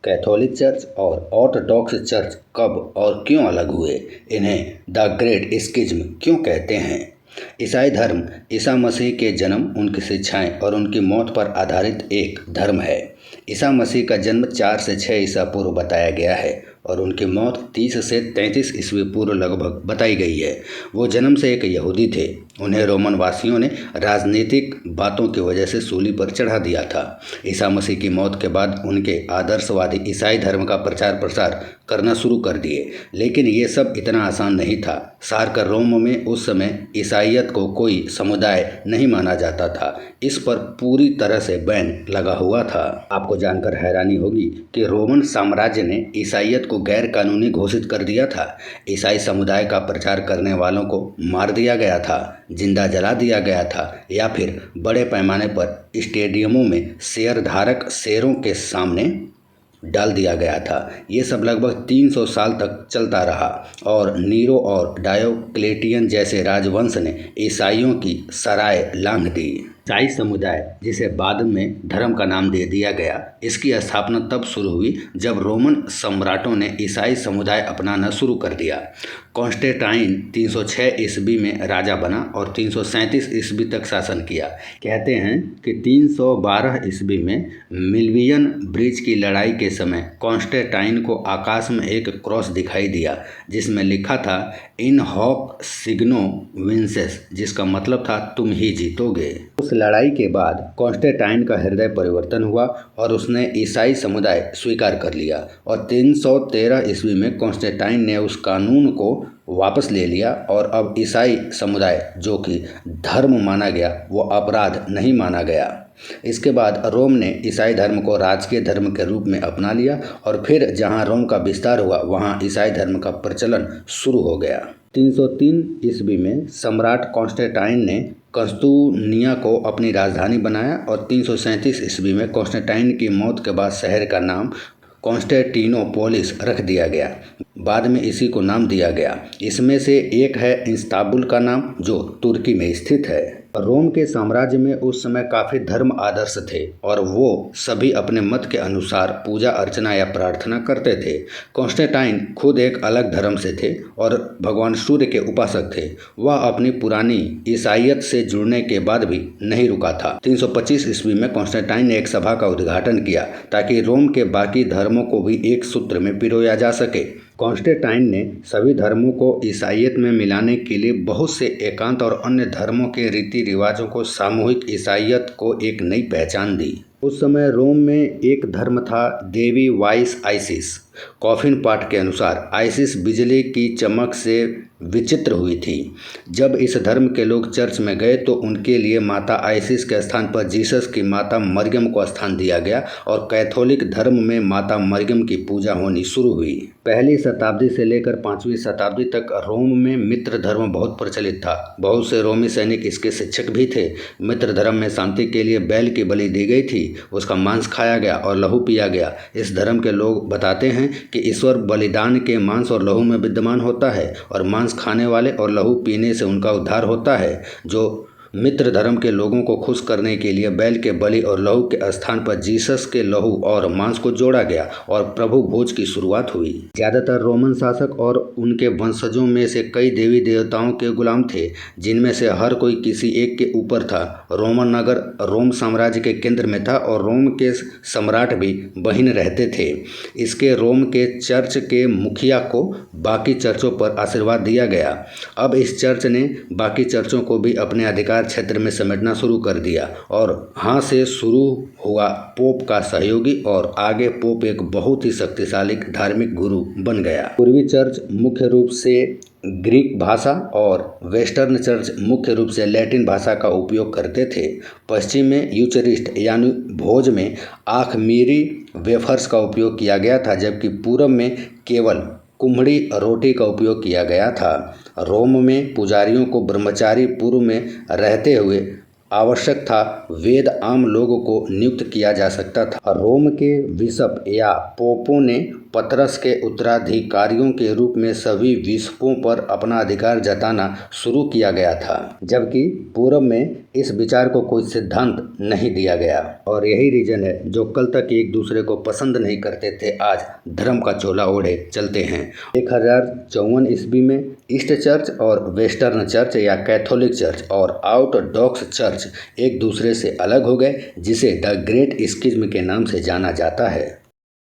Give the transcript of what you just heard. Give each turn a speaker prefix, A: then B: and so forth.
A: Catholic church और Orthodox church कब और क्यों अलग हुए? इन्हें द ग्रेट स्किज्म क्यों कहते हैं? ईसाई धर्म ईसा मसीह के जन्म, उनकी शिक्षाएं और उनकी मौत पर आधारित एक धर्म है। ईसा मसीह का जन्म 4 से 6 ईसा पूर्व बताया गया है और उनकी मौत 30 से 33 ईस्वी पूर्व लगभग बताई गई है। वो जन्म से एक यहूदी थे। उन्हें रोमन वासियों ने राजनीतिक बातों की वजह से सूली पर चढ़ा दिया था। ईसा मसीह की मौत के बाद उनके आदर्शवादी ईसाई धर्म का प्रचार प्रसार करना शुरू कर दिए, लेकिन ये सब इतना आसान नहीं था। सारकर रोम में उस समय ईसाईयत को कोई समुदाय नहीं माना जाता था। इस पर पूरी तरह से बैन लगा हुआ था। आपको जानकर हैरानी होगी कि रोमन साम्राज्य ने ईसाईयत को गैर कानूनी घोषित कर दिया था। ईसाई समुदाय का प्रचार करने वालों को मार दिया गया था, जिंदा जला दिया गया था या फिर बड़े पैमाने पर स्टेडियमों में शेयरधारक शेरों के सामने डाल दिया गया था। ये सब लगभग 300 साल तक चलता रहा और नीरो और डायोक्लेटियन जैसे राजवंश ने ईसाइयों की सराय लांघ दी। ईसाई समुदाय, जिसे बाद में धर्म का नाम दे दिया गया, इसकी स्थापना तब शुरू हुई जब रोमन सम्राटों ने ईसाई समुदाय अपनाना शुरू कर दिया। कॉन्स्टेंटाइन 306 ईस्वी में राजा बना और 337 ईस्वी तक शासन किया। कहते हैं कि 312 ईस्वी में मिल्वियन ब्रिज की लड़ाई के समय कॉन्स्टेंटाइन को आकाश में एक क्रॉस दिखाई दिया जिसमें लिखा था इन हॉक सिग्नो विंसेस, जिसका मतलब था तुम ही जीतोगे। उस लड़ाई के बाद कॉन्स्टेंटाइन का हृदय परिवर्तन हुआ और उसने ईसाई समुदाय स्वीकार कर लिया और 313 ईस्वी में कॉन्स्टेंटाइन ने उस कानून को वापस ले लिया और अब ईसाई समुदाय, जो कि धर्म माना गया, वो अपराध नहीं माना गया। इसके बाद रोम ने ईसाई धर्म को राजकीय धर्म के रूप में अपना लिया और फिर जहां रोम का विस्तार हुआ वहां ईसाई धर्म का प्रचलन शुरू हो गया। 303 ईस्वी में सम्राट कॉन्स्टेंटाइन ने कस्तूनिया को अपनी राजधानी बनाया और 337 ईस्वी में कॉन्स्टेंटाइन की मौत के बाद शहर का नाम कॉन्स्टेंटिनोपोलिस रख दिया गया। बाद में इसी को नाम दिया गया। इसमें से एक है इस्तांबुल का नाम, जो तुर्की में स्थित है। रोम के साम्राज्य में उस समय काफ़ी धर्म आदर्श थे और वो सभी अपने मत के अनुसार पूजा अर्चना या प्रार्थना करते थे। कॉन्स्टेंटाइन खुद एक अलग धर्म से थे और भगवान सूर्य के उपासक थे। वह अपनी पुरानी ईसाईयत से जुड़ने के बाद भी नहीं रुका था। 325 ईस्वी में कॉन्स्टेंटाइन ने एक सभा का उद्घाटन किया ताकि रोम के बाकी धर्मों को भी एक सूत्र में पिरोया जा सके। कॉन्स्टेंटाइन ने सभी धर्मों को ईसाईयत में मिलाने के लिए बहुत से एकांत और अन्य धर्मों के रीति रिवाजों को सामूहिक ईसाईयत को एक नई पहचान दी। उस समय रोम में एक धर्म था देवी वाइस आइसिस। कॉफिन पाठ के अनुसार आइसिस बिजली की चमक से विचित्र हुई थी। जब इस धर्म के लोग चर्च में गए तो उनके लिए माता आइसिस के स्थान पर जीसस की माता मरियम को स्थान दिया गया और कैथोलिक धर्म में माता मरियम की पूजा होनी शुरू हुई। पहली शताब्दी से लेकर 5वीं शताब्दी तक रोम में मित्र धर्म बहुत प्रचलित था। बहुत से रोमी सैनिक इसके शिक्षक भी थे। मित्र धर्म में शांति के लिए बैल की बलि दी गई थी, उसका मांस खाया गया और लहू पिया गया। इस धर्म के लोग बताते हैं कि ईश्वर बलिदान के मांस और लहू में विद्यमान होता है और मांस खाने वाले और लहू पीने से उनका उद्धार होता है। जो मित्र धर्म के लोगों को खुश करने के लिए बैल के बलि और लहू के स्थान पर जीसस के लहू और मांस को जोड़ा गया और प्रभु भोज की शुरुआत हुई। ज़्यादातर रोमन शासक और उनके वंशजों में से कई देवी देवताओं के गुलाम थे, जिनमें से हर कोई किसी एक के ऊपर था। रोमन नगर रोम साम्राज्य के केंद्र में था और रोम के सम्राट भी वहीं रहते थे। इसके रोम के चर्च के मुखिया को बाकी चर्चों पर आशीर्वाद दिया गया। अब इस चर्च ने बाकी चर्चों को भी अपने अधिकार क्षेत्र में समेटना शुरू कर दिया और हाँ से शुरू हुआ पोप का सहयोगी और आगे पोप एक बहुत ही शक्तिशाली धार्मिक गुरु बन गया। पूर्वी चर्च मुख्य रूप से ग्रीक भाषा और वेस्टर्न चर्च मुख्य रूप से लैटिन भाषा का उपयोग करते थे। पश्चिम में यूचरिस्ट यानी भोज में आखमीरी वेफर्स का उपयोग किया गया था, जबकि पूरब में केवल कुम्हड़ी रोटी का उपयोग किया गया था। रोम में पुजारियों को ब्रह्मचारी पूर्व में रहते हुए आवश्यक था वेद आम लोगों को नियुक्त किया जा सकता था। रोम के बिशप या पोपों ने पतरस के उत्तराधिकारियों के रूप में सभी बिशपों पर अपना अधिकार जताना शुरू किया गया था, जबकि पूर्व में इस विचार को कोई सिद्धांत नहीं दिया गया। और यही रीजन है जो कल तक एक दूसरे को पसंद नहीं करते थे, आज धर्म का चोला ओढ़े चलते हैं। 1054 ईस्वी में ईस्ट चर्च और वेस्टर्न चर्च या कैथोलिक चर्च और ऑर्थोडॉक्स चर्च एक दूसरे से अलग हो गए, जिसे द ग्रेट स्किज्म के नाम से जाना जाता है।